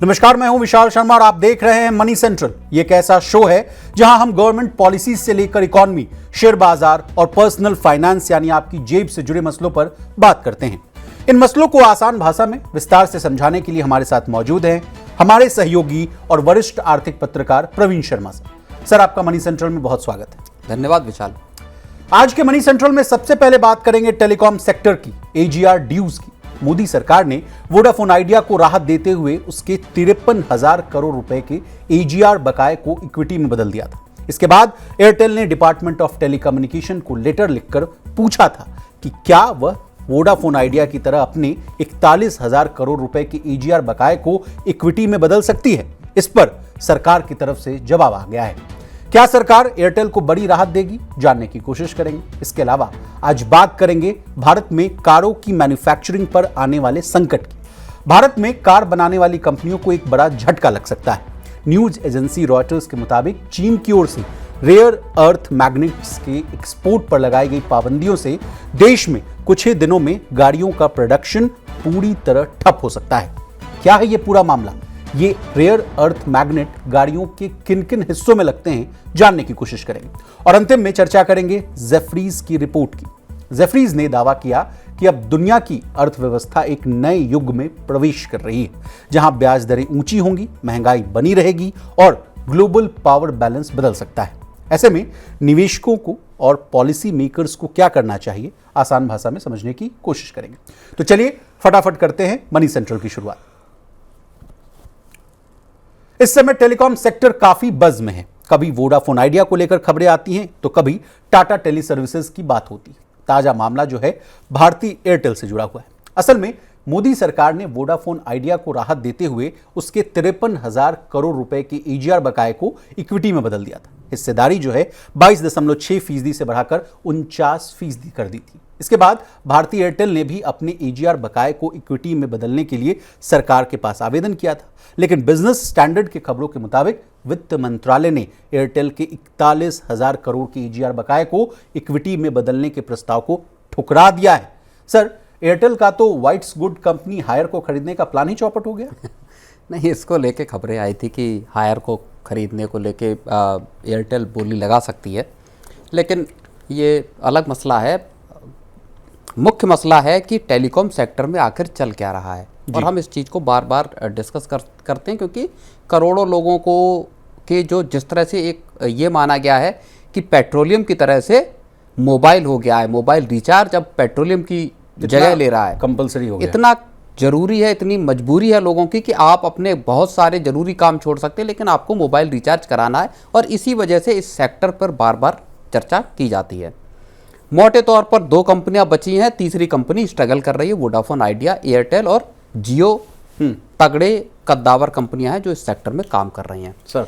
नमस्कार, मैं हूं विशाल शर्मा और आप देख रहे हैं मनी सेंट्रल। ये एक ऐसा शो है जहां हम गवर्नमेंट पॉलिसी से लेकर इकोनॉमी, शेयर बाजार और पर्सनल फाइनेंस यानी आपकी जेब से जुड़े मसलों पर बात करते हैं। इन मसलों को आसान भाषा में विस्तार से समझाने के लिए हमारे साथ मौजूद हैं हमारे सहयोगी और वरिष्ठ आर्थिक पत्रकार प्रवीण शर्मा सर, आपका मनी सेंट्रल में बहुत स्वागत है। धन्यवाद विशाल। आज के मनी सेंट्रल में सबसे पहले बात करेंगे टेलीकॉम सेक्टर की AGR ड्यूज की। मोदी सरकार ने वोडाफोन आइडिया को राहत देते हुए उसके 53,000 करोड़ रुपए के AGR बकाये को इक्विटी में बदल दिया था। इसके बाद एयरटेल ने डिपार्टमेंट ऑफ टेलीकम्युनिकेशन को लेटर लिखकर पूछा था कि क्या वह वोडाफोन आइडिया की तरह अपने 41,000 करोड़ रुपए के AGR बकाये को इक्विटी में बदल सकती है। इस पर सरकार की तरफ से जवाब आ गया है। क्या सरकार एयरटेल को बड़ी राहत देगी, जानने की कोशिश करेंगे। इसके अलावा आज बात करेंगे भारत में कारों की मैन्युफैक्चरिंग पर आने वाले संकट की। भारत में कार बनाने वाली कंपनियों को एक बड़ा झटका लग सकता है। न्यूज एजेंसी रॉयटर्स के मुताबिक चीन की ओर से रेयर अर्थ मैग्नेट्स के एक्सपोर्ट पर लगाई गई पाबंदियों से देश में कुछ ही दिनों में गाड़ियों का प्रोडक्शन पूरी तरह ठप हो सकता है। क्या है ये पूरा मामला? ये रेयर अर्थ मैग्नेट गाड़ियों के किन किन हिस्सों में लगते हैं, जानने की कोशिश करेंगे। और अंतिम में चर्चा करेंगे जेफरीज की रिपोर्ट की। जेफरीज ने दावा किया कि अब दुनिया की अर्थव्यवस्था एक नए युग में प्रवेश कर रही है, जहां ब्याज दरें ऊंची होंगी, महंगाई बनी रहेगी और ग्लोबल पावर बैलेंस बदल सकता है। ऐसे में निवेशकों को और पॉलिसी मेकर्स को क्या करना चाहिए, आसान भाषा में समझने की कोशिश करेंगे। तो चलिए फटाफट करते हैं मनी सेंट्रल की शुरुआत। इस समय टेलीकॉम सेक्टर काफी बज़ में है। कभी वोडाफोन आइडिया को लेकर खबरें आती हैं तो कभी टाटा टेली सर्विसेज की बात होती है। ताजा मामला जो है भारतीय एयरटेल से जुड़ा हुआ है। असल में मोदी सरकार ने वोडाफोन आइडिया को राहत देते हुए उसके 53,000 करोड़ रुपए के AGR बकाये को इक्विटी में बदल दिया था। हिस्सेदारी जो है 22.6% से बढ़ाकर 49% कर दी थी। इसके बाद भारतीय एयरटेल ने भी अपने AGR बकाये को इक्विटी में बदलने के लिए सरकार के पास आवेदन किया था, लेकिन बिजनेस स्टैंडर्ड के खबरों के मुताबिक वित्त मंत्रालय ने एयरटेल के 41,000 करोड़ के AGR बकाये को इक्विटी में बदलने के प्रस्ताव को ठुकरा दिया है। सर, एयरटेल का तो व्हाइट्स गुड कंपनी हायर को खरीदने का प्लान ही चौपट हो गया। नहीं, इसको लेके खबरें आई थी कि हायर को खरीदने को लेके एयरटेल बोली लगा सकती है, लेकिन ये अलग मसला है। मुख्य मसला है कि टेलीकॉम सेक्टर में आखिर चल क्या रहा है, और हम इस चीज़ को बार बार डिस्कस करते हैं क्योंकि करोड़ों लोगों को के जो जिस तरह से एक ये माना गया है कि पेट्रोलियम की तरह से मोबाइल हो गया है, मोबाइल रिचार्ज अब पेट्रोलियम की जगह ले रहा है, कंपलसरी हो गया। इतना जरूरी है, इतनी मजबूरी है लोगों की कि आप अपने बहुत सारे जरूरी काम छोड़ सकते हैं, लेकिन आपको मोबाइल रिचार्ज कराना है। और इसी वजह से इस सेक्टर पर बार बार चर्चा की जाती है। मोटे तौर पर 2 कंपनियां बची हैं, तीसरी कंपनी स्ट्रगल कर रही है। वोडाफोन आइडिया, एयरटेल और जियो तगड़े कद्दावर कंपनियां हैं जो इस सेक्टर में काम कर रही हैं। सर,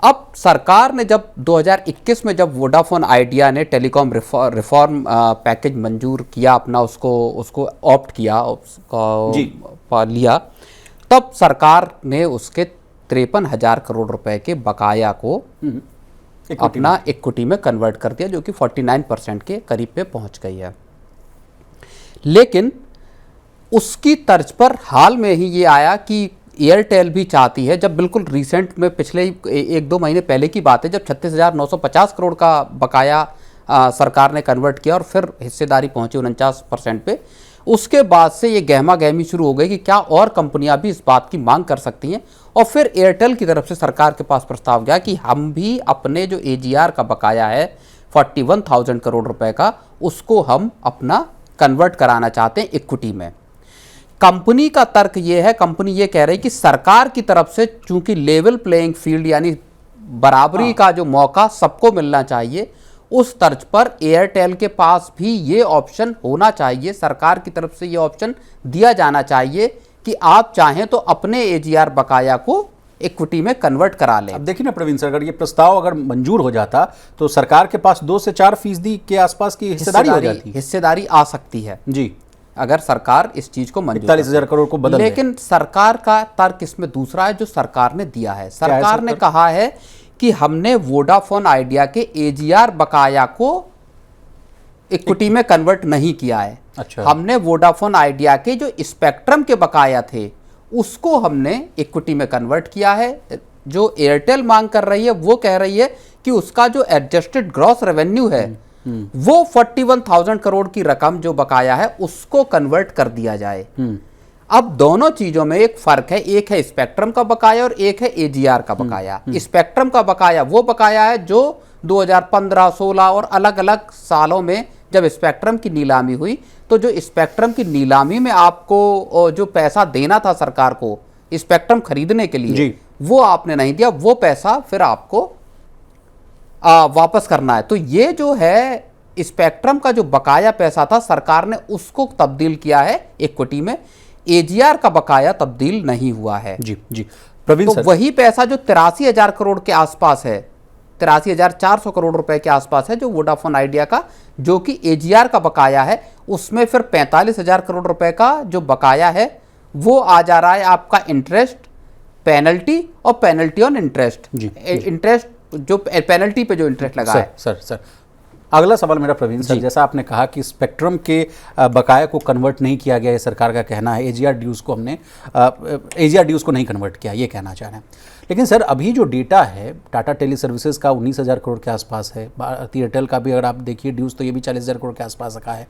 अब सरकार ने जब 2021 में जब वोडाफोन आइडिया ने टेलीकॉम रिफॉर्म पैकेज मंजूर किया, अपना उसको ऑप्ट किया, लिया, तब सरकार ने उसके 53,000 करोड़ रुपए के बकाया को अपना इक्विटी में कन्वर्ट कर दिया, जो कि 49% के करीब पे पहुंच गई है। लेकिन उसकी तर्ज पर हाल में ही ये आया कि एयरटेल भी चाहती है, जब बिल्कुल रिसेंट में पिछले 1-2 महीने पहले की बात है, जब 36,950 करोड़ का बकाया सरकार ने कन्वर्ट किया और फिर हिस्सेदारी पहुंची 49% पे। उसके बाद से ये गहमा गहमी शुरू हो गई कि क्या और कंपनियां भी इस बात की मांग कर सकती हैं। और फिर एयरटेल की तरफ से सरकार के पास प्रस्ताव गया कि हम भी अपने जो AGR का बकाया है 41,000 करोड़ रुपए का, उसको हम अपना कन्वर्ट कराना चाहते हैं इक्विटी में। कंपनी का तर्क ये है, कंपनी ये कह रही है कि सरकार की तरफ से चूंकि लेवल प्लेइंग फील्ड यानी बराबरी का जो मौका सबको मिलना चाहिए, उस तर्ज पर एयरटेल के पास भी ये ऑप्शन होना चाहिए, सरकार की तरफ से ये ऑप्शन दिया जाना चाहिए कि आप चाहें तो अपने AGR बकाया को इक्विटी में कन्वर्ट करा लें। अब देखिए ना प्रवीण सर, अगर ये प्रस्ताव अगर मंजूर हो जाता तो सरकार के पास 2 से 4% के आसपास की हिस्सेदारी हो जाती। हिस्सेदारी आ सकती है जी, अगर सरकार इस चीज को मंजूर 41,000 करोड़ को बदल। लेकिन सरकार का तर्क इसमें दूसरा है जो सरकार ने दिया है। सरकार ने कहा है कि हमने वोडाफोन आइडिया के AGR बकाया को इक्विटी में कन्वर्ट नहीं किया है। अच्छा। हमने वोडाफोन आइडिया के जो स्पेक्ट्रम के बकाया थे उसको हमने इक्विटी में कन्वर्ट किया है। जो एयरटेल मांग कर रही है वो कह रही है कि उसका जो एडजस्टेड ग्रॉस रेवेन्यू है वो 41,000 करोड़ की रकम जो बकाया है उसको कन्वर्ट कर दिया जाए। अब दोनों चीजों में एक फर्क है, एक है स्पेक्ट्रम का बकाया और एक है एजीआर का बकाया। स्पेक्ट्रम का बकाया वो बकाया है जो 2015, 16 और अलग अलग सालों में जब स्पेक्ट्रम की नीलामी हुई तो जो स्पेक्ट्रम की नीलामी में आपको जो पैसा देना था सरकार को स्पेक्ट्रम खरीदने के लिए वो आपने नहीं दिया, वो पैसा फिर आपको वापस करना है। तो ये जो है स्पेक्ट्रम का जो बकाया पैसा था सरकार ने उसको तब्दील किया है इक्विटी में, एजीआर का बकाया तब्दील नहीं हुआ है। जी जी प्रवीण तो सर, वही पैसा जो 83,000 करोड़ के आसपास है, 83,400 करोड़ रुपए के आसपास है जो वोडाफोन आइडिया का जो कि एजीआर का बकाया है, उसमें फिर 45,000 करोड़ रुपए का जो बकाया है वो आ जा रहा है आपका इंटरेस्ट, पेनल्टी और पेनल्टी ऑन इंटरेस्ट। इंटरेस्ट जो पेनल्टी पे जो इंटरेस्ट लगा है। सर अगला सवाल मेरा प्रवीण सर, जैसा आपने कहा कि स्पेक्ट्रम के बकाया को कन्वर्ट नहीं किया गया, ये सरकार का कहना है, एजीआर ड्यूज को हमने एजीआर ड्यूज को नहीं कन्वर्ट किया, ये कहना चाह रहे हैं। लेकिन सर अभी जो डेटा है टाटा टेली सर्विसेज का 19,000 करोड़ के आसपास है, भारतीय एयरटेल का भी अगर आप देखिए ड्यूज तो ये भी 40,000 करोड़ के आसपास का है,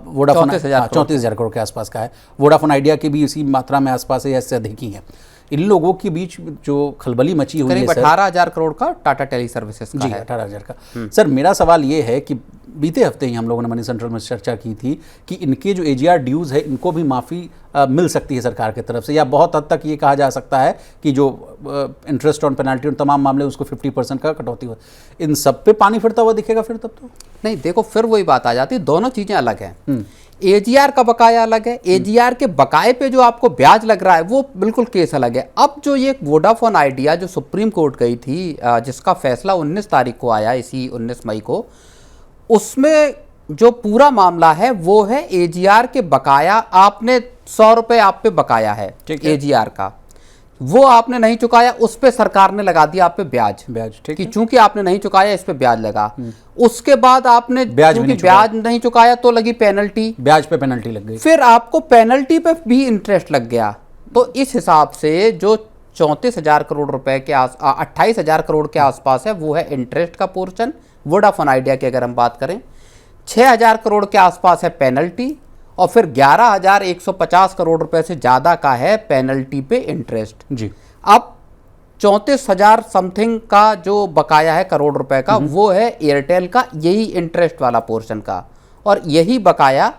वोडाफोन 34,000 करोड़ के आसपास का है, वोडाफोन आइडिया की भी इसी मात्रा में आसपास है या इससे अधिक ही है। इन लोगों के बीच जो खलबली मची हुई है, 18,000 करोड़ का टाटा टेली सर्विसेज का है। 18,000 का। सर मेरा सवाल ये है कि बीते हफ्ते ही हम लोगों ने मनी सेंट्रल में चर्चा की थी कि इनके जो एजीआर ड्यूज है इनको भी माफ़ी मिल सकती है सरकार की तरफ से, या बहुत हद तक ये कहा जा सकता है कि जो इंटरेस्ट ऑन पेनल्टी उन तमाम मामले उसको 50% का कटौती हो, इन सब पे पानी फिरता हुआ दिखेगा फिर तब तो? नहीं, देखो फिर वही बात आ जाती है, दोनों चीज़ें अलग हैं। एजीआर का बकाया अलग है, एजीआर के बकाये पे जो आपको ब्याज लग रहा है वो बिल्कुल केस अलग है। अब जो ये वोडाफोन आइडिया जो सुप्रीम कोर्ट गई थी जिसका फैसला 19 तारीख को आया, इसी 19 मई को, उसमें जो पूरा मामला है वो है एजीआर के बकाया, आपने 100 रुपये आप पे बकाया है एजीआर का, वो आपने नहीं चुकाया, उस पे सरकार ने लगा दिया आप पे ब्याज, ठीक है, चूंकि आपने नहीं चुकाया इस पे ब्याज लगा। उसके बाद आपने ब्याज नहीं चुकाया तो लगी पेनल्टी, ब्याज पे पेनल्टी लग गई, फिर आपको पेनल्टी पे भी इंटरेस्ट लग गया। तो इस हिसाब से जो 34,000 करोड़ रुपए के 28,000 करोड़ के आसपास है वो है इंटरेस्ट का पोर्शन वोडाफोन आइडिया की अगर हम बात करें, 6,000 करोड़ के आसपास है पेनल्टी और फिर 11,150 करोड़ रुपए से ज़्यादा का है पेनल्टी पे इंटरेस्ट। जी अब 34,000 समथिंग का जो बकाया है करोड़ रुपए का वो है एयरटेल का यही इंटरेस्ट वाला पोर्शन का, और यही बकाया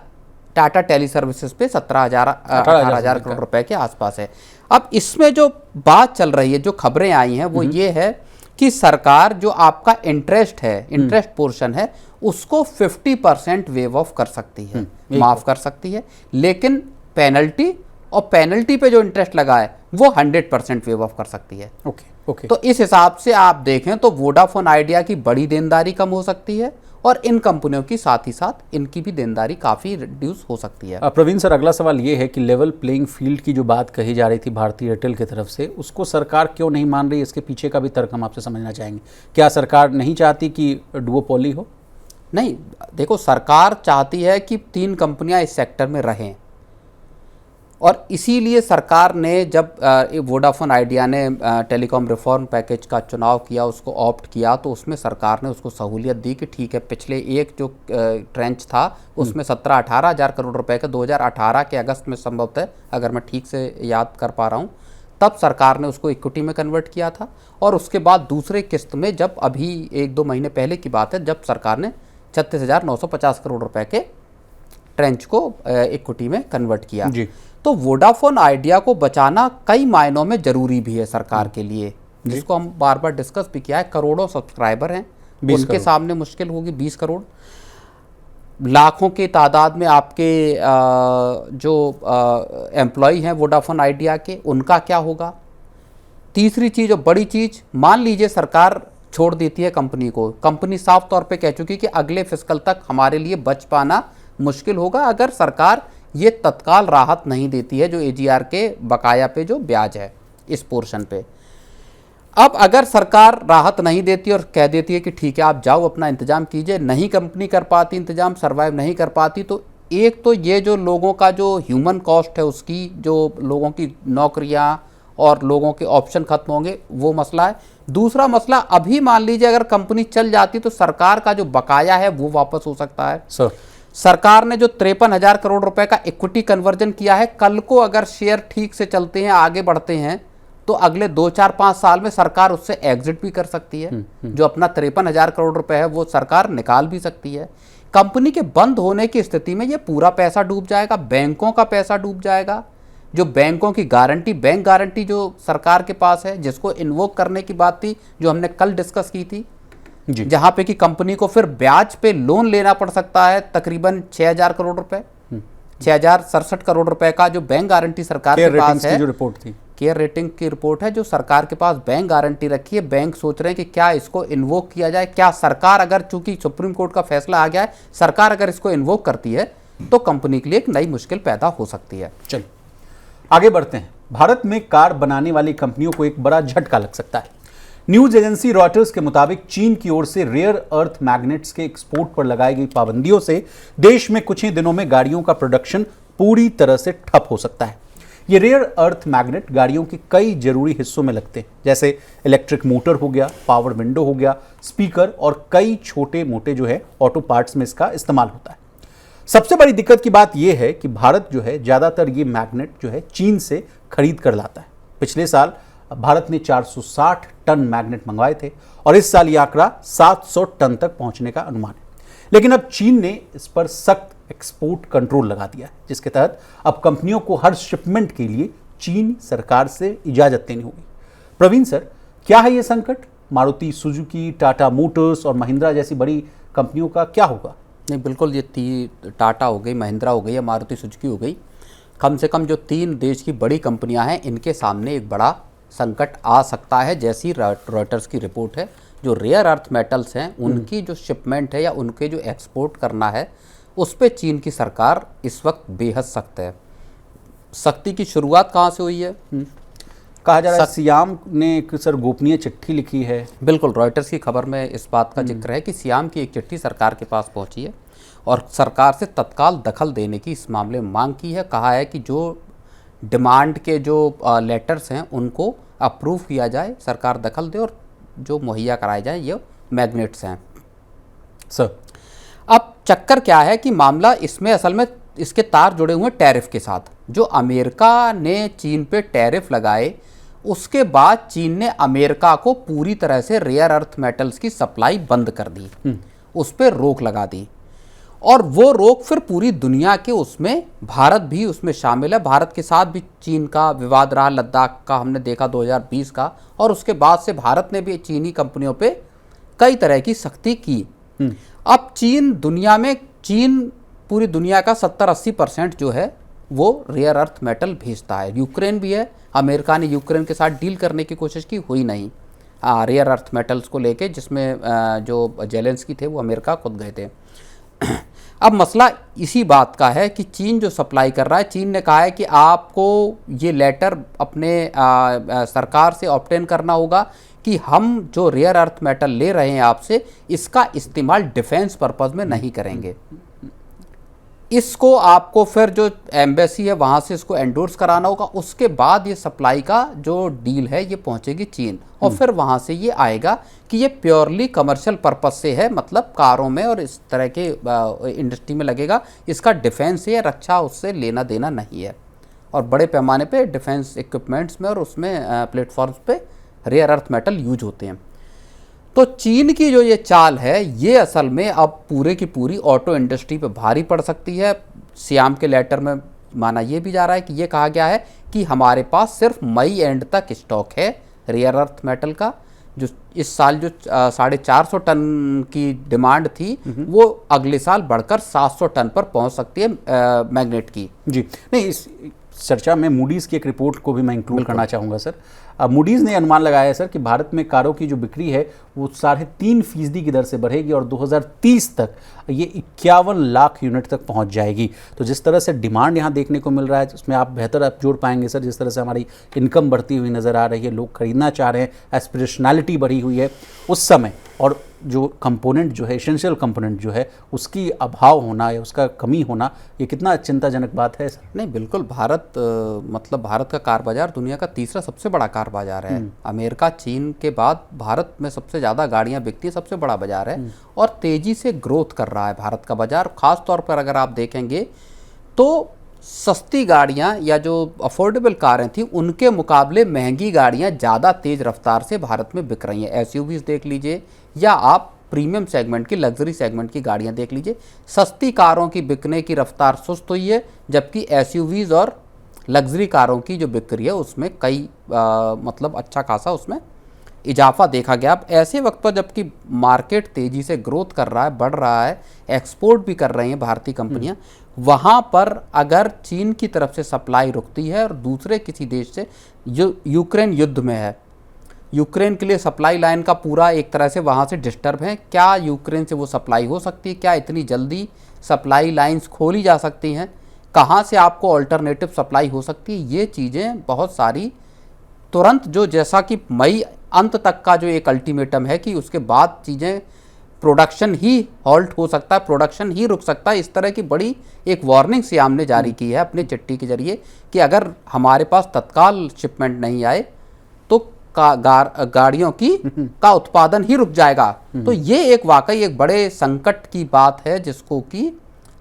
टाटा टेली सर्विसेज पे 18,000 करोड़ रुपए के आसपास है। अब इसमें जो बात चल रही है, जो खबरें आई हैं वो ये है कि सरकार जो आपका इंटरेस्ट है, इंटरेस्ट पोर्शन है, उसको 50% वेव ऑफ कर सकती है, माफ कर सकती है, लेकिन पेनल्टी और पेनल्टी पे जो इंटरेस्ट लगा है वो 100% वेव ऑफ कर सकती है। ओके। तो इस हिसाब से आप देखें तो वोडाफोन आइडिया की बड़ी देनदारी कम हो सकती है और इन कंपनियों की साथ ही साथ इनकी भी देनदारी काफ़ी रिड्यूस हो सकती है। प्रवीण सर अगला सवाल ये है कि लेवल प्लेइंग फील्ड की जो बात कही जा रही थी भारतीय एयरटेल की तरफ से, उसको सरकार क्यों नहीं मान रही? इसके पीछे का भी तर्क हम आपसे समझना चाहेंगे। क्या सरकार नहीं चाहती कि डुओपोली हो? नहीं, देखो सरकार चाहती है कि 3 कंपनियां इस सेक्टर में रहें, और इसीलिए सरकार ने जब वोडाफोन आइडिया ने टेलीकॉम रिफॉर्म पैकेज का चुनाव किया, उसको ऑप्ट किया, तो उसमें सरकार ने उसको सहूलियत दी कि ठीक है, पिछले एक जो ट्रेंच था उसमें 17-18 हज़ार करोड़ रुपए का 2018 के अगस्त में संभवतः, अगर मैं ठीक से याद कर पा रहा हूँ, तब सरकार ने उसको इक्विटी में कन्वर्ट किया था। और उसके बाद दूसरे किस्त में जब अभी 1-2 महीने पहले की बात है, जब सरकार ने 36,950 करोड़ रुपए के ट्रेंच को इक्विटी में कन्वर्ट किया। तो वोडाफोन आइडिया को बचाना कई मायनों में जरूरी भी है सरकार के लिए, जिसको हम बार बार डिस्कस भी किया है। करोड़ों सब्सक्राइबर हैं, उनके सामने मुश्किल होगी 20 करोड़, लाखों की तादाद में आपके जो एम्प्लॉय हैं वोडाफोन आइडिया के, उनका क्या होगा? तीसरी चीज़ और बड़ी चीज़, मान लीजिए सरकार छोड़ देती है कंपनी को, कंपनी साफ तौर पे कह चुकी कि अगले फिस्कल तक हमारे लिए बच पाना मुश्किल होगा अगर सरकार ये तत्काल राहत नहीं देती है जो एजीआर के बकाया पे जो ब्याज है इस पोर्शन पे। अब अगर सरकार राहत नहीं देती और कह देती है कि ठीक है आप जाओ अपना इंतजाम कीजिए, नहीं कंपनी कर पाती इंतजाम, सर्वाइव नहीं कर पाती, तो एक तो ये जो लोगों का जो ह्यूमन कॉस्ट है उसकी, जो लोगों की नौकरियां और लोगों के ऑप्शन खत्म होंगे, वो मसला है। दूसरा मसला, अभी मान लीजिए अगर कंपनी चल जाती तो सरकार का जो बकाया है वो वापस हो सकता है। सर, सरकार ने जो 53,000 करोड़ रुपए का इक्विटी कन्वर्जन किया है, कल को अगर शेयर ठीक से चलते हैं, आगे बढ़ते हैं, तो अगले 2-4-5 साल में सरकार उससे एग्जिट भी कर सकती है। जो अपना 53,000 करोड़ रुपए है वो सरकार निकाल भी सकती है। कंपनी के बंद होने की स्थिति में ये पूरा पैसा डूब जाएगा, बैंकों का पैसा डूब जाएगा। जो बैंकों की गारंटी, बैंक गारंटी जो सरकार के पास है, जिसको इन्वोक करने की बात थी, जो हमने कल डिस्कस की थी, जहां पे कि कंपनी को फिर ब्याज पे लोन लेना पड़ सकता है तकरीबन 6,000 करोड़ रुपए, 6,067 करोड़ रुपए का जो बैंक गारंटी सरकार के पास है। जो रिपोर्ट थी, केयर रेटिंग की रिपोर्ट है, जो सरकार के पास बैंक गारंटी रखी है। बैंक सोच रहे हैं कि क्या इसको इन्वोक किया जाए, क्या सरकार, अगर चूंकि सुप्रीम कोर्ट का फैसला आ गया है, सरकार अगर इसको इन्वोक करती है तो कंपनी के लिए एक नई मुश्किल पैदा हो सकती है। चलिए आगे बढ़ते हैं। भारत में कार बनाने वाली कंपनियों को एक बड़ा झटका लग सकता है। न्यूज एजेंसी रॉयटर्स के मुताबिक चीन की ओर से रेयर अर्थ मैग्नेट्स के एक्सपोर्ट पर लगाई गई पाबंदियों से देश में कुछ ही दिनों में गाड़ियों का प्रोडक्शन पूरी तरह से ठप हो सकता है। ये रेयर अर्थ मैग्नेट गाड़ियों के कई जरूरी हिस्सों में लगते हैं, जैसे इलेक्ट्रिक मोटर हो गया, पावर विंडो हो गया, स्पीकर और कई छोटे मोटे जो है ऑटो पार्ट्स में इसका इस्तेमाल होता है। सबसे बड़ी दिक्कत की बात यह है कि भारत जो है ज्यादातर ये मैग्नेट जो है चीन से खरीद कर लाता है। पिछले साल भारत ने 460 टन मैग्नेट मंगवाए थे और इस साल ये आंकड़ा 700 टन तक पहुंचने का अनुमान है। लेकिन अब चीन ने इस पर सख्त एक्सपोर्ट कंट्रोल लगा दिया है, जिसके तहत अब कंपनियों को हर शिपमेंट के लिए चीन सरकार से इजाजत लेनी होगी। प्रवीण सर, क्या है ये संकट? मारुति सुजुकी, टाटा मोटर्स और महिंद्रा जैसी बड़ी कंपनियों का क्या होगा? नहीं, बिल्कुल, ये टाटा हो गई, महिंद्रा हो गई या मारुति सुजुकी हो गई, कम से कम जो 3 देश की बड़ी कंपनियां हैं, इनके सामने एक बड़ा संकट आ सकता है। जैसी रॉयटर्स की रिपोर्ट है, जो रेयर अर्थ मेटल्स हैं उनकी जो शिपमेंट है या उनके जो एक्सपोर्ट करना है, उस पे चीन की सरकार इस वक्त बेहद सख्त है। सख्ती की शुरुआत कहाँ से हुई है? कहा जा रहा है सियाम ने एक सर गोपनीय चिट्ठी लिखी है। बिल्कुल, रॉयटर्स की खबर में इस बात का जिक्र है कि सियाम की एक चिट्ठी सरकार के पास पहुंची है और सरकार से तत्काल दखल देने की इस मामले में मांग की है। कहा है कि जो डिमांड के जो लेटर्स हैं उनको अप्रूव किया जाए, सरकार दखल दे और जो मुहैया कराए जाए ये मैग्नेट्स हैं। सर, अब चक्कर क्या है कि मामला इसमें असल में इसके तार जुड़े हुए टैरिफ के साथ। जो अमेरिका ने चीन पे टैरिफ लगाए, उसके बाद चीन ने अमेरिका को पूरी तरह से रेयर अर्थ मेटल्स की सप्लाई बंद कर दी, उस पर रोक लगा दी। और वो रोक फिर पूरी दुनिया के, उसमें भारत भी उसमें शामिल है। भारत के साथ भी चीन का विवाद रहा, लद्दाख का हमने देखा 2020 का, और उसके बाद से भारत ने भी चीनी कंपनियों पे कई तरह की सख्ती की। अब चीन पूरी दुनिया का 70-80% जो है वो रेयर अर्थ मेटल भेजता है। यूक्रेन भी है, अमेरिका ने यूक्रेन के साथ डील करने की कोशिश की, हुई नहीं रेयर अर्थ मेटल्स को लेके, जिसमें जो जेलेंस्की थे वो अमेरिका खुद गए थे। अब मसला इसी बात का है कि चीन जो सप्लाई कर रहा है, चीन ने कहा है कि आपको ये लेटर अपने सरकार से ऑब्टेन करना होगा कि हम जो रेयर अर्थ मेटल ले रहे हैं आपसे, इसका इस्तेमाल डिफेंस पर्पस में नहीं करेंगे। इसको आपको फिर जो एम्बेसी है वहाँ से इसको एंडोर्स कराना होगा। उसके बाद ये सप्लाई का जो डील है ये पहुँचेगी चीन, और फिर वहाँ से ये आएगा कि ये प्योरली कमर्शियल पर्पस से है, मतलब कारों में और इस तरह के इंडस्ट्री में लगेगा। इसका डिफेंस या रक्षा उससे लेना देना नहीं है। और बड़े पैमाने पे डिफेंस इक्विपमेंट्स में और उसमें प्लेटफॉर्म्स पे रेयर अर्थ मेटल यूज होते हैं। तो चीन की जो ये चाल है, ये असल में अब पूरे की पूरी ऑटो इंडस्ट्री पे भारी पड़ सकती है। सियाम के लेटर में माना ये भी जा रहा है कि ये कहा गया है कि हमारे पास सिर्फ मई एंड तक स्टॉक है रेयर अर्थ मेटल का। जो इस साल जो 450 टन की डिमांड थी, वो अगले साल बढ़कर 700 टन पर पहुंच सकती है मैग्नेट की। जी नहीं, इस चर्चा में मूडीज़ की एक रिपोर्ट को भी मैं इंक्लूड करना चाहूँगा सर। मूडीज़ ने अनुमान लगाया है सर कि भारत में कारों की जो बिक्री है वो 3.5% की दर से बढ़ेगी और 2030 तक ये 51 लाख यूनिट तक पहुंच जाएगी। तो जिस तरह से डिमांड यहाँ देखने को मिल रहा है, उसमें आप बेहतर जोड़ पाएंगे सर। जिस तरह से हमारी इनकम बढ़ती हुई नज़र आ रही है, लोग खरीदना चाह रहे हैं, एस्पिरेशनैलिटी बढ़ी हुई है, उस समय और जो कंपोनेंट जो है, एसेंशियल कंपोनेंट जो है, उसकी अभाव होना या उसका कमी होना, ये कितना चिंताजनक बात है सर? नहीं, बिल्कुल। मतलब भारत का कार बाजार दुनिया का तीसरा सबसे बड़ा कार बाजार है। अमेरिका, चीन के बाद भारत में सबसे ज़्यादा गाड़ियां बिकती है, सबसे बड़ा बाजार है और तेज़ी से ग्रोथ कर रहा है भारत का बाजार। ख़ास तौर पर अगर आप देखेंगे तो सस्ती गाड़ियां या जो अफोर्डेबल कारें थी उनके मुकाबले महंगी गाड़ियां ज़्यादा तेज़ रफ्तार से भारत में बिक रही हैं। एसयूवीज देख लीजिए या आप प्रीमियम सेगमेंट की, लग्जरी सेगमेंट की गाड़ियां देख लीजिए। सस्ती कारों की बिकने की रफ्तार सुस्त हुई है, जबकि एसयूवीज और लग्जरी कारों की जो बिक्री है उसमें मतलब अच्छा खासा उसमें इजाफा देखा गया। अब ऐसे वक्त पर जबकि मार्केट तेज़ी से ग्रोथ कर रहा है, बढ़ रहा है, एक्सपोर्ट भी कर रही हैं भारतीय कंपनियां, वहाँ पर अगर चीन की तरफ से सप्लाई रुकती है और दूसरे किसी देश से, जो यूक्रेन युद्ध में है, यूक्रेन के लिए सप्लाई लाइन का पूरा एक तरह से वहाँ से डिस्टर्ब है, क्या यूक्रेन से वो सप्लाई हो सकती है? क्या इतनी जल्दी सप्लाई लाइंस खोली जा सकती हैं? कहाँ से आपको अल्टरनेटिव सप्लाई हो सकती है? ये चीज़ें बहुत सारी तुरंत, जो जैसा कि मई अंत तक का जो एक अल्टीमेटम है कि उसके बाद चीज़ें, प्रोडक्शन ही हॉल्ट हो सकता है, प्रोडक्शन ही रुक सकता है, इस तरह की बड़ी एक वार्निंग सियाम ने जारी की है अपने चिट्ठी के जरिए कि अगर हमारे पास तत्काल शिपमेंट नहीं आए तो गाड़ियों का उत्पादन ही रुक जाएगा। तो ये एक वाकई एक बड़े संकट की बात है जिसको कि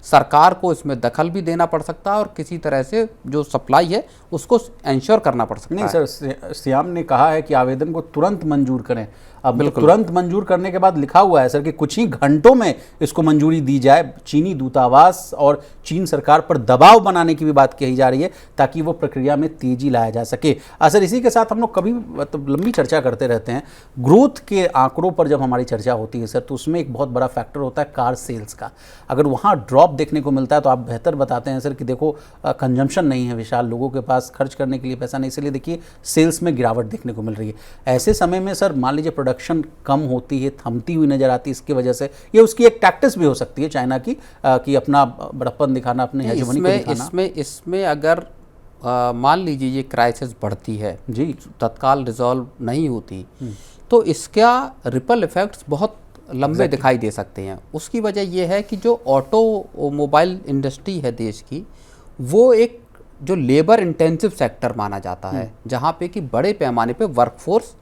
सरकार को इसमें दखल भी देना पड़ सकता है और किसी तरह से जो सप्लाई है उसको इंश्योर करना पड़ सकता है। नहीं सर, सियाम ने कहा है कि आवेदन को तुरंत मंजूर करें। अब तुरंत मंजूर करने के बाद लिखा हुआ है सर कि कुछ ही घंटों में इसको मंजूरी दी जाए। चीनी दूतावास और चीन सरकार पर दबाव बनाने की भी बात कही जा रही है ताकि वो प्रक्रिया में तेजी लाया जा सके। सर, इसी के साथ हम लोग कभी मतलब लंबी चर्चा करते रहते हैं ग्रोथ के आंकड़ों पर। जब हमारी चर्चा होती है सर, तो उसमें एक बहुत बड़ा फैक्टर होता है कार सेल्स का। अगर वहाँ ड्रॉप देखने को मिलता है तो आप बेहतर बताते हैं सर कि देखो कंजम्पशन नहीं है विशाल, लोगों के पास खर्च करने के लिए पैसा नहीं, इसलिए देखिए सेल्स में गिरावट देखने को मिल रही है। ऐसे समय में सर मान लीजिए प्रोडक्शन कम होती है, थमती हुई नजर आती है, इसकी वजह से ये उसकी एक टैक्टिस भी हो सकती है चाइना की कि अपना बड़प्पन दिखाना, अपने हेजेमनी को दिखाना। इसमें अगर मान लीजिए ये क्राइसिस बढ़ती है जी, तत्काल रिजॉल्व नहीं होती, तो इसका रिपल इफेक्ट्स बहुत लंबे दिखाई दे सकते हैं। उसकी वजह यह है कि जो ऑटोमोबाइल इंडस्ट्री है देश की, वो एक जो लेबर इंटेंसिव सेक्टर माना जाता है, जहाँ पे कि बड़े पैमाने पे वर्कफोर्स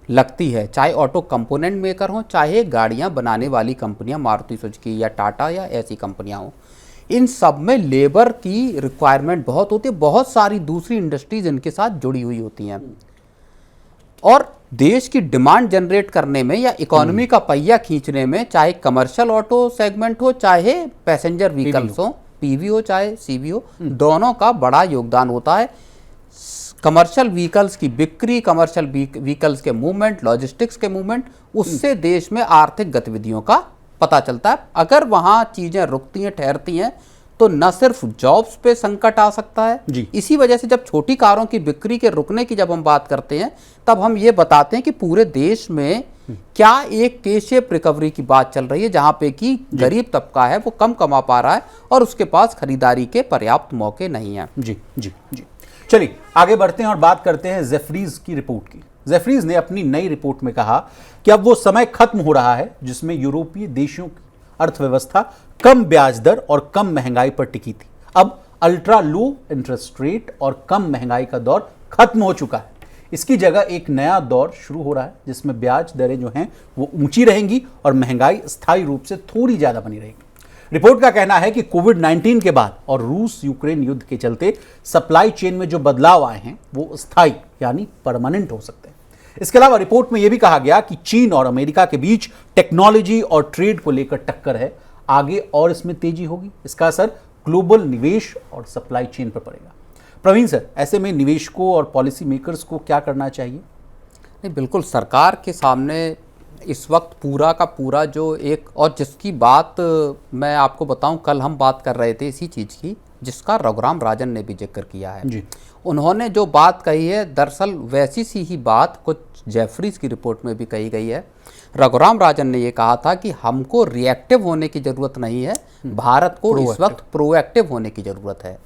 लगती है, चाहे ऑटो कंपोनेंट मेकर हो, चाहे गाड़ियाँ बनाने वाली कंपनियाँ, मारुति सुजुकी या टाटा या ऐसी कंपनियाँ हों, इन सब में लेबर की रिक्वायरमेंट बहुत होती है। बहुत सारी दूसरी इंडस्ट्रीज इनके साथ जुड़ी हुई होती हैं और देश की डिमांड जनरेट करने में या इकोनॉमी का पहिया खींचने में, चाहे कमर्शियल ऑटो सेगमेंट हो, चाहे पैसेंजर व्हीकल्स हो, पीवी हो चाहे सीवी हो, दोनों का बड़ा योगदान होता है। कमर्शियल व्हीकल्स की बिक्री, कमर्शियल व्हीकल्स के मूवमेंट, लॉजिस्टिक्स के मूवमेंट, उससे देश में आर्थिक गतिविधियों का पता चलता है। अगर वहाँ चीज़ें रुकती हैं, ठहरती हैं, तो न सिर्फ जॉब्स पे संकट आ सकता है जी। इसी वजह से जब छोटी कारों की बिक्री के रुकने की जब हम बात करते हैं, तब हम ये बताते हैं कि पूरे देश में क्या एक के शेप रिकवरी की बात चल रही है, जहां पे कि गरीब तबका है वो कम कमा पा रहा है और उसके पास खरीदारी के पर्याप्त मौके नहीं हैं। जी जी जी, चलिए आगे बढ़ते हैं और बात करते हैं जेफरीज की रिपोर्ट की। जेफरीज ने अपनी नई रिपोर्ट में कहा कि अब वो समय खत्म हो रहा है जिसमें यूरोपीय देशों की अर्थव्यवस्था कम ब्याज दर और कम महंगाई पर टिकी थी। अब अल्ट्रा लो इंटरेस्ट रेट और कम महंगाई का दौर खत्म हो चुका है। इसकी जगह एक नया दौर शुरू हो रहा है जिसमें ब्याज दरें जो हैं वो ऊंची रहेंगी और महंगाई स्थायी रूप से थोड़ी ज्यादा बनी रहेगी। रिपोर्ट का कहना है कि कोविड-19 के बाद और रूस यूक्रेन युद्ध के चलते सप्लाई चेन में जो बदलाव आए हैं वो स्थायी यानी परमानेंट हो सकते हैं। इसके अलावा रिपोर्ट में यह भी कहा गया कि चीन और अमेरिका के बीच टेक्नोलॉजी और ट्रेड को लेकर टक्कर है, आगे और इसमें तेजी होगी। इसका असर ग्लोबल निवेश और सप्लाई चेन पर पड़ेगा। प्रवीण सर, ऐसे में निवेशकों और पॉलिसी मेकर्स को क्या करना चाहिए? नहीं, बिल्कुल सरकार के सामने इस वक्त पूरा का पूरा जो एक, और जिसकी बात मैं आपको बताऊं, कल हम बात कर रहे थे इसी चीज़ की जिसका रघुराम राजन ने भी जिक्र किया है जी। उन्होंने जो बात कही है दरअसल वैसी सी ही बात कुछ जेफरीज की रिपोर्ट में भी कही गई है। रघुराम राजन ने ये कहा था कि हमको रिएक्टिव होने की ज़रूरत नहीं है, भारत को इस वक्त प्रोएक्टिव होने की ज़रूरत है।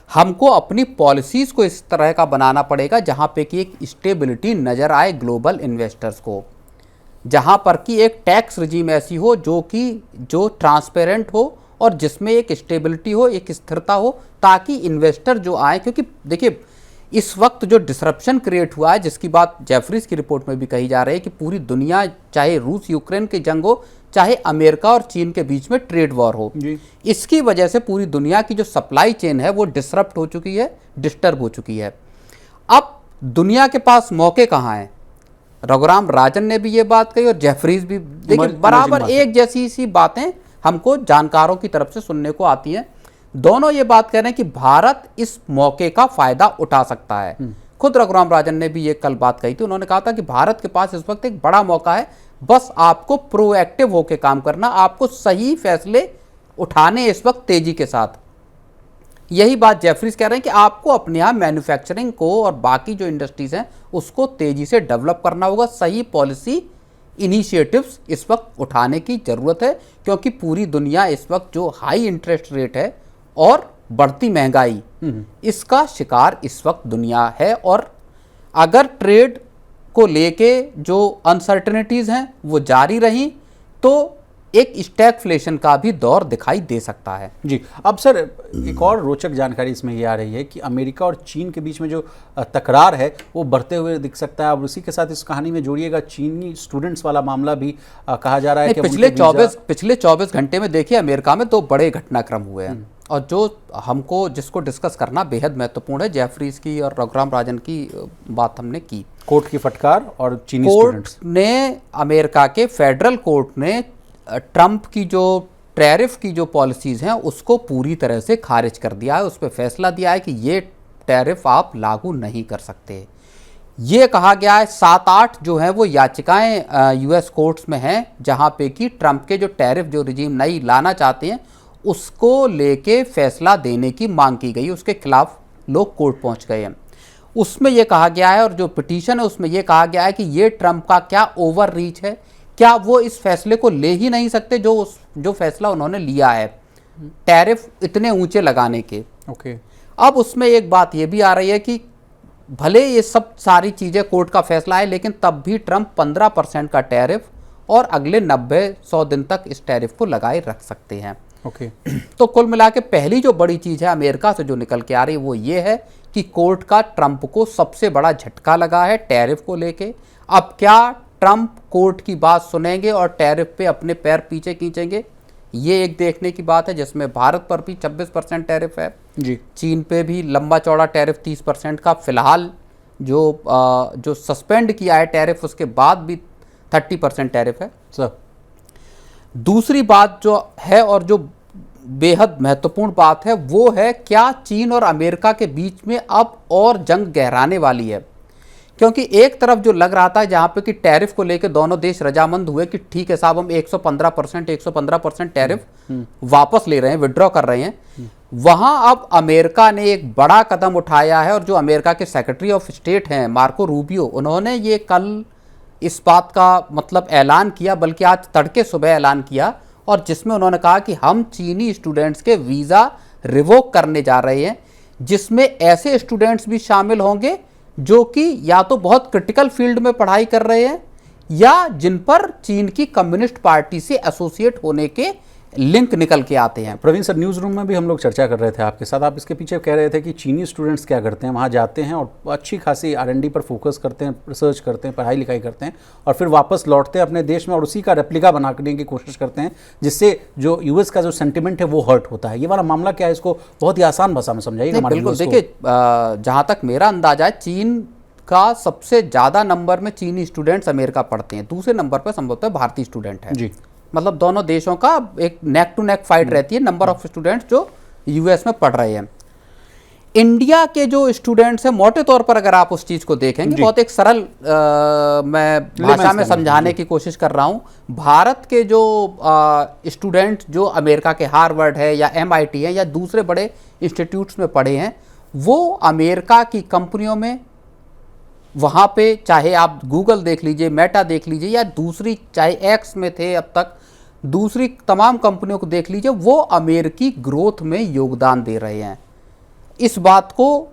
हमको अपनी पॉलिसीज़ को इस तरह का बनाना पड़ेगा जहाँ पे कि एक स्टेबिलिटी नज़र आए ग्लोबल इन्वेस्टर्स को। जहां पर कि एक टैक्स रिजीम ऐसी हो जो ट्रांसपेरेंट हो और जिसमें एक स्टेबिलिटी हो, एक स्थिरता हो, ताकि इन्वेस्टर जो आए, क्योंकि देखिए इस वक्त जो डिसरप्शन क्रिएट हुआ है, जिसकी बात जेफरीज की रिपोर्ट में भी कही जा रही है कि पूरी दुनिया, चाहे रूस यूक्रेन की जंग हो, चाहे अमेरिका और चीन के बीच में ट्रेड वॉर हो, इसकी वजह से पूरी दुनिया की जो सप्लाई चेन है वो डिसरप्ट हो चुकी है, डिस्टर्ब हो चुकी है। अब दुनिया के पास मौके कहाँ हैं? रघुराम राजन ने भी ये बात कही और जेफरीज भी, देखिए बराबर एक जैसी सी बातें हमको जानकारों की तरफ से सुनने को आती हैं। दोनों ये बात कह रहे हैं कि भारत इस मौके का फायदा उठा सकता है। खुद रघुराम राजन ने भी ये कल बात कही थी, उन्होंने कहा था कि भारत के पास इस वक्त एक बड़ा मौका है, बस आपको प्रोएक्टिव होकर काम करना, आपको सही फैसले उठाने इस वक्त तेजी के साथ। यही बात जेफरीज कह रहे हैं कि आपको अपने यहाँ मैन्युफैक्चरिंग को और बाकी जो इंडस्ट्रीज हैं उसको तेजी से डेवलप करना होगा, सही पॉलिसी इनिशिएटिव्स इस वक्त उठाने की ज़रूरत है, क्योंकि पूरी दुनिया इस वक्त जो हाई इंटरेस्ट रेट है और बढ़ती महंगाई, इसका शिकार इस वक्त दुनिया है। और अगर ट्रेड को लेके जो अनसर्टेनिटीज़ हैं वो जारी रहीं तो एक स्टैगफ्लेशन का भी दौर दिखाई दे सकता है। जी, अब सर एक और रोचक जानकारी इसमें ये आ रही है कि अमेरिका और चीन के बीच में जो तकरार है वो बढ़ते हुए दिख सकता है। अब उसी के साथ इस कहानी में जोड़िएगा चीनी स्टूडेंट्स वाला मामला भी कहा जा रहा है कि पिछले 24 घंटे में देखिए अमेरिका में 2 बड़े घटनाक्रम हुए हैं और जो जिसको डिस्कस करना बेहद महत्वपूर्ण है। जेफरीज की और रघुराम राजन की बात हमने की। कोर्ट की फटकार और चीनी स्टूडेंट्स ने, अमेरिका के फेडरल कोर्ट ने ट्रंप की जो टैरिफ की जो पॉलिसीज़ हैं उसको पूरी तरह से खारिज कर दिया है। उस पर फैसला दिया है कि ये टैरिफ आप लागू नहीं कर सकते। ये कहा गया है 7-8 जो हैं वो याचिकाएं यूएस कोर्ट्स में हैं, जहां पे कि ट्रंप के जो टैरिफ जो रिजीम नई लाना चाहते हैं उसको लेके फैसला देने की मांग की गई, उसके खिलाफ लोग कोर्ट पहुंच गए हैं। उसमें यह कहा गया है और जो पिटीशन है उसमें यह कहा गया है कि ये ट्रंप का क्या ओवर रीच है, क्या वो इस फैसले को ले ही नहीं सकते जो फैसला उन्होंने लिया है टैरिफ इतने ऊंचे लगाने के। अब उसमें एक बात ये भी आ रही है कि भले ये सब सारी चीज़ें कोर्ट का फैसला है, लेकिन तब भी ट्रंप 15% का टैरिफ और अगले 90-100 दिन तक इस टैरिफ को लगाए रख सकते हैं। तो कुल मिला के पहली जो बड़ी चीज़ है अमेरिका से जो निकल के आ रही है वो ये है कि कोर्ट का ट्रंप को सबसे बड़ा झटका लगा है टैरिफ को लेके। अब क्या ट्रंप कोर्ट की बात सुनेंगे और टैरिफ पे अपने पैर पीछे खींचेंगे, ये एक देखने की बात है, जिसमें भारत पर भी 26% टैरिफ है जी, चीन पे भी लंबा चौड़ा टैरिफ 30% का फिलहाल जो सस्पेंड किया है टैरिफ उसके बाद भी 30% टैरिफ है सर। दूसरी बात जो है और जो बेहद महत्वपूर्ण बात है वो है क्या चीन और अमेरिका के बीच में अब और जंग गहराने वाली है, क्योंकि एक तरफ जो लग रहा था जहां पे कि टैरिफ को लेकर दोनों देश रजामंद हुए कि ठीक है साहब हम 115% टैरिफ वापस ले रहे हैं, विड्रॉ कर रहे हैं, वहां अब अमेरिका ने एक बड़ा कदम उठाया है। और जो अमेरिका के सेक्रेटरी ऑफ स्टेट हैं मार्को रूबियो, उन्होंने ये कल इस बात का मतलब ऐलान किया, बल्कि आज तड़के सुबह ऐलान किया, और जिसमें उन्होंने कहा कि हम चीनी स्टूडेंट्स के वीज़ा रिवोक करने जा रहे हैं, जिसमें ऐसे स्टूडेंट्स भी शामिल होंगे जो कि या तो बहुत क्रिटिकल फील्ड में पढ़ाई कर रहे हैं या जिन पर चीन की कम्युनिस्ट पार्टी से एसोसिएट होने के लिंक निकल के आते हैं। प्रवीण सर, न्यूज़ रूम में भी हम लोग चर्चा कर रहे थे आपके साथ, आप इसके पीछे कह रहे थे कि चीनी स्टूडेंट्स क्या करते हैं, वहाँ जाते हैं और अच्छी खासी R&D पर फोकस करते हैं, रिसर्च करते हैं, पढ़ाई लिखाई करते हैं और फिर वापस लौटते हैं अपने देश में और उसी का रेप्लिका बनाने की कोशिश करते हैं, जिससे जो यूएस का जो सेंटिमेंट है वो हर्ट होता है। ये वाला मामला क्या है, इसको बहुत ही आसान भाषा में समझाइए। बिल्कुल, देखिए जहाँ तक मेरा अंदाजा है चीन का सबसे ज़्यादा नंबर में चीनी स्टूडेंट्स अमेरिका पढ़ते हैं, दूसरे नंबर पर संभवतः भारतीय स्टूडेंट है जी। मतलब दोनों देशों का एक नेक टू नेक फाइट रहती है नंबर ऑफ स्टूडेंट्स जो यूएस में पढ़ रहे हैं। इंडिया के जो स्टूडेंट्स हैं मोटे तौर पर अगर आप उस चीज़ को देखेंगे, बहुत एक सरल मैं भाषा में समझाने की कोशिश कर रहा हूँ, भारत के जो स्टूडेंट जो अमेरिका के हार्वर्ड है या MIT है या दूसरे बड़े इंस्टीट्यूट्स में पढ़े हैं, वो अमेरिका की कंपनियों में, वहाँ पे चाहे आप गूगल देख लीजिए, मेटा देख लीजिए या दूसरी चाहे एक्स में थे अब तक, दूसरी तमाम कंपनियों को देख लीजिए, वो अमेरिकी ग्रोथ में योगदान दे रहे हैं। इस बात को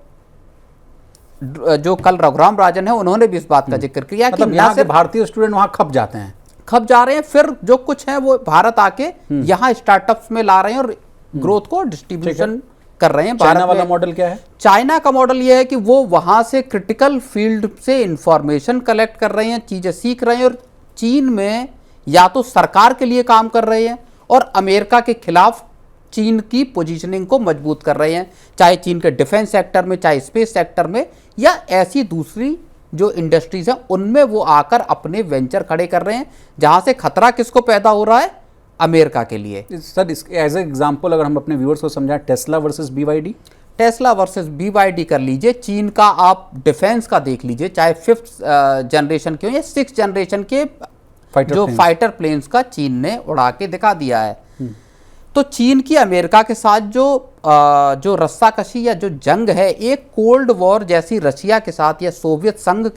जो कल रघुराम राजन है उन्होंने भी इस बात का जिक्र किया मतलब कि यहाँ के भारतीय स्टूडेंट वहाँ खप जाते हैं। खप जा रहे हैं, फिर जो कुछ है वो भारत आके यहाँ स्टार्टअप्स में ला रहे हैं और ग्रोथ को डिस्ट्रीब्यूशन कर रहे हैं। चाइना वाला मॉडल क्या है? चाइना का मॉडल ये है कि वो वहां से क्रिटिकल फील्ड से इंफॉर्मेशन कलेक्ट कर रहे हैं, चीजें सीख रहे हैं, और चीन में या तो सरकार के लिए काम कर रहे हैं और अमेरिका के खिलाफ चीन की पोजीशनिंग को मजबूत कर रहे हैं, चाहे चीन के डिफेंस सेक्टर में, चाहे स्पेस सेक्टर में, या ऐसी दूसरी जो इंडस्ट्रीज हैं उनमें वो आकर अपने वेंचर खड़े कर रहे हैं, जहां से खतरा किसको पैदा हो रहा है? अमेरिका के लिए। सर एज ए एग्जांपल अगर हम अपने व्यूअर्स को समझाएं, Tesla versus BYD। Tesla versus BYD कर लीजिए, चीन का आप डिफेंस का देख लीजिए, चाहे 5th जनरेशन के हो या 6th जनरेशन के फाइटर प्लेन्स का चीन ने उड़ा के दिखा दिया है। तो चीन की अमेरिका के साथ जो रस्साकशी या जो जंग है, एक कोल्ड वॉर जैसी रशिया के साथ या सोवियत संघ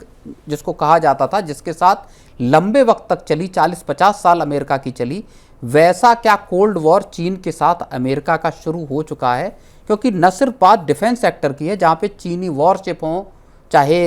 जिसको कहा जाता था, जिसके साथ लंबे वक्त तक चली, 40-50 साल अमेरिका की चली, वैसा क्या कोल्ड वॉर चीन के साथ अमेरिका का शुरू हो चुका है। क्योंकि न सिर्फ बात डिफेंस सेक्टर की है, जहाँ पे चीनी वॉरशिप हो, चाहे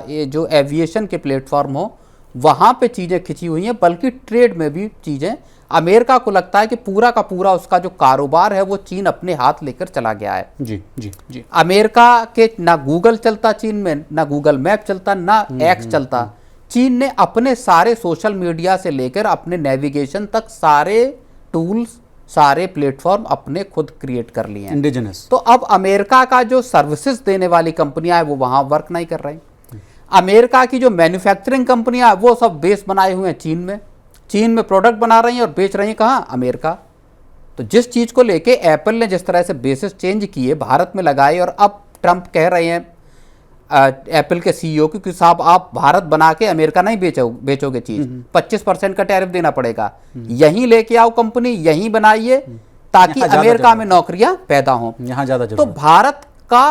ये जो एविएशन के प्लेटफॉर्म हो, वहाँ पे चीज़ें खिंची हुई हैं, बल्कि ट्रेड में भी चीज़ें। अमेरिका को लगता है कि पूरा का पूरा उसका जो कारोबार है वो चीन अपने हाथ लेकर चला गया है। जी जी जी। अमेरिका के ना गूगल चलता चीन में, ना गूगल मैप चलता, ना एक्स चलता। चीन ने अपने सारे सोशल मीडिया से लेकर अपने नेविगेशन तक सारे टूल्स, सारे प्लेटफॉर्म अपने खुद क्रिएट कर लिए हैं, इंडिजिनस। तो अब अमेरिका का जो सर्विसेज देने वाली कंपनियां हैं वो वहां वर्क नहीं कर रही। अमेरिका की जो मैन्युफैक्चरिंग कंपनियां हैं वो सब बेस बनाए हुए हैं चीन में, चीन में प्रोडक्ट बना रही हैं और बेच रही हैं कहाँ? अमेरिका। तो जिस चीज को लेके एप्पल ने जिस तरह से बेसिस चेंज किए, भारत में लगाए, और अब ट्रंप कह रहे हैं एप्पल के CEO की कि साहब आप भारत बना के अमेरिका नहीं बेचोगे चीज, 25% का टैरिफ देना पड़ेगा, यहीं लेके आओ कंपनी, यहीं बनाइए, ताकि अमेरिका में नौकरियां पैदा हों। यहाँ ज्यादा तो भारत का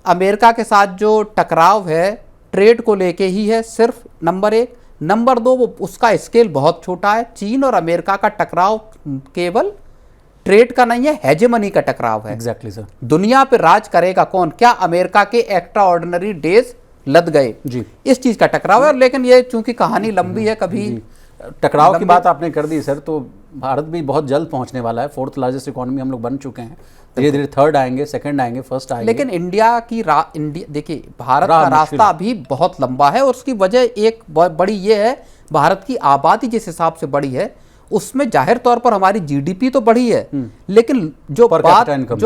अमेरिका के साथ जो टकराव है ट्रेड को लेके ही है सिर्फ, नंबर 1। नंबर 2, वो उसका स्केल बहुत छोटा है। चीन और अमेरिका का टकराव केवल ट्रेड का नहीं है, हेजेमनी का टकराव है। Exactly sir. दुनिया पे राज करेगा कौन? क्या अमेरिका के एक्स्ट्रा ऑर्डिनरी डेज लद गए? जी। इस चीज का टकराव है। लेकिन ये चूंकि कहानी लंबी है, कभी टकराव की बात आपने कर दी सर, तो भारत भी बहुत जल्द पहुंचने वाला है। 4th लार्जेस्ट इकोनॉमी हम लोग बन चुके हैं, धीरे धीरे 3rd आएंगे, 2nd आएंगे, 1st आएंगे। लेकिन इंडिया देखिए भारत का रास्ता अभी बहुत लंबा है, और उसकी वजह एक बड़ी ये है, भारत की आबादी जिस हिसाब से बढ़ी है उसमें जाहिर तौर पर हमारी GDP तो बढ़ी है, लेकिन जो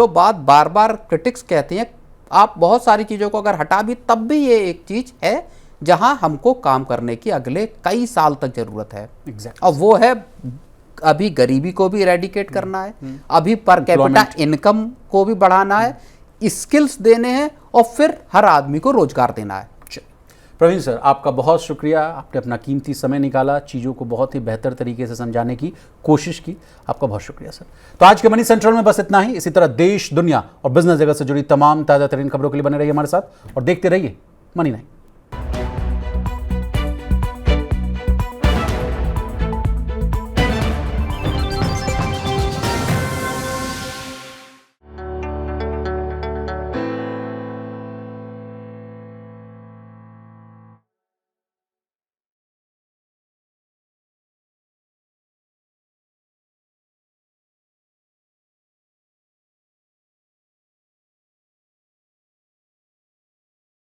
बात बार बार क्रिटिक्स कहते हैं, आप बहुत सारी चीजों को अगर हटा भी तब भी ये एक चीज है जहां हमको काम करने की अगले कई साल तक जरूरत है। और वो है अभी गरीबी को भी इरेडिकेट करना है, अभी पर कैपिटा इनकम को भी बढ़ाना है, स्किल्स देने हैं, और फिर हर आदमी को रोजगार देना है। प्रवीण सर, आपका बहुत शुक्रिया, आपने अपना कीमती समय निकाला, चीज़ों को बहुत ही बेहतर तरीके से समझाने की कोशिश की, आपका बहुत शुक्रिया सर। तो आज के मनी सेंट्रल में बस इतना ही। इसी तरह देश, दुनिया और बिजनेस जगत से जुड़ी तमाम ताज़ा तरीन खबरों के लिए बने रहिए हमारे साथ और देखते रहिए मनी 9।